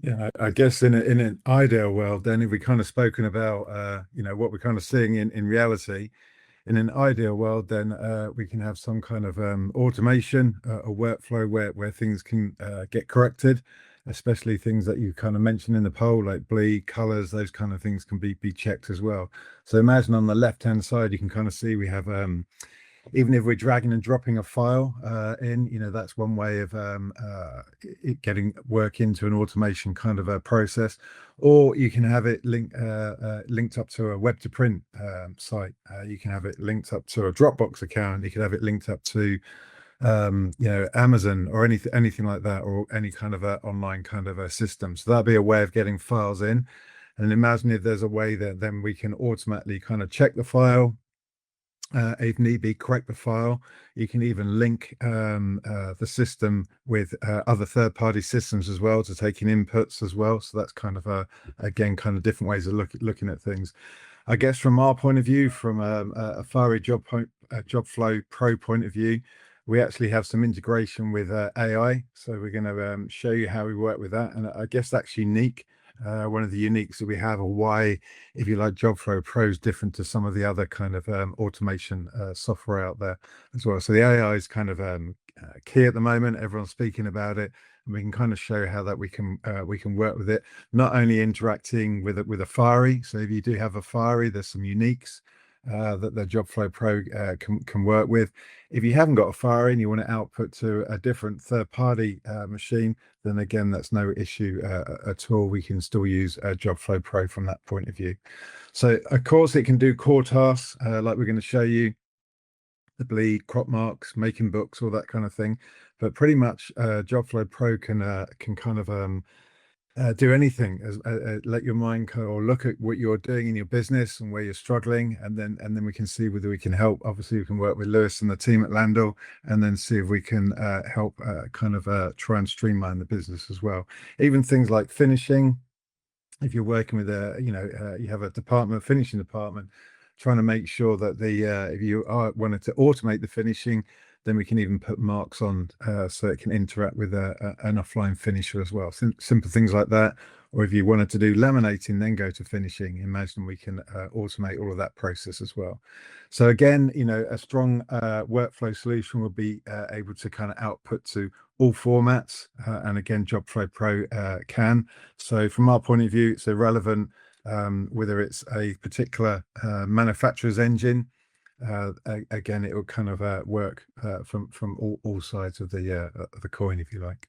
Yeah, I guess in an ideal world, then if we kind of spoken about what we're kind of seeing in reality, in an ideal world, then we can have some kind of automation, a workflow where things can get corrected, especially things that you kind of mentioned in the poll, like bleed, colors, those kind of things can be checked as well. So imagine on the left-hand side, you can kind of see we have even if we're dragging and dropping a file in, that's one way of it getting work into an automation kind of a process. Or you can have it linked up to a web to print site. You can have it linked up to a Dropbox account. You can have it linked up to Amazon or anything like that, or any kind of a online kind of a system. So that'd be a way of getting files in. And imagine if there's a way that then we can automatically kind of check the file, if need be, correct the file. You can even link the system with other third-party systems as well to take in inputs as well. So that's kind of again, kind of different ways of looking at things. I guess from our point of view, from a Fiery Job Flow Pro point of view, we actually have some integration with AI. So we're going to show you how we work with that. And I guess that's unique. One of the uniques that we have, or why, if you like, JobFlow Pro is different to some of the other kind of automation software out there as well. So the AI is kind of key at the moment. Everyone's speaking about it, and we can kind of show how that we can work with it. Not only interacting with a Fiery. So if you do have a Fiery, there's some uniques that the JobFlow Pro can work with. If you haven't got a Fiery and you want to output to a different third-party machine, then again, that's no issue at all. We can still use JobFlow Pro from that point of view. So, of course, it can do core tasks like we're going to show you, the bleed, crop marks, making books, all that kind of thing. But pretty much JobFlow Pro can kind of do anything, let your mind or look at what you're doing in your business and where you're struggling, and then we can see whether we can help. Obviously we can work with Lewis and the team at Landell, and then see if we can help try and streamline the business as well. Even things like finishing, if you're working with you have a finishing department, trying to make sure that if you wanted to automate the finishing, then we can even put marks on so it can interact with an offline finisher as well. Simple things like that. Or if you wanted to do laminating, then go to finishing, imagine we can automate all of that process as well. So again, a strong workflow solution will be able to kind of output to all formats. And again, JobFlow Pro can. So from our point of view, it's irrelevant whether it's a particular manufacturer's engine. Again, it will kind of work from all sides of the coin, if you like.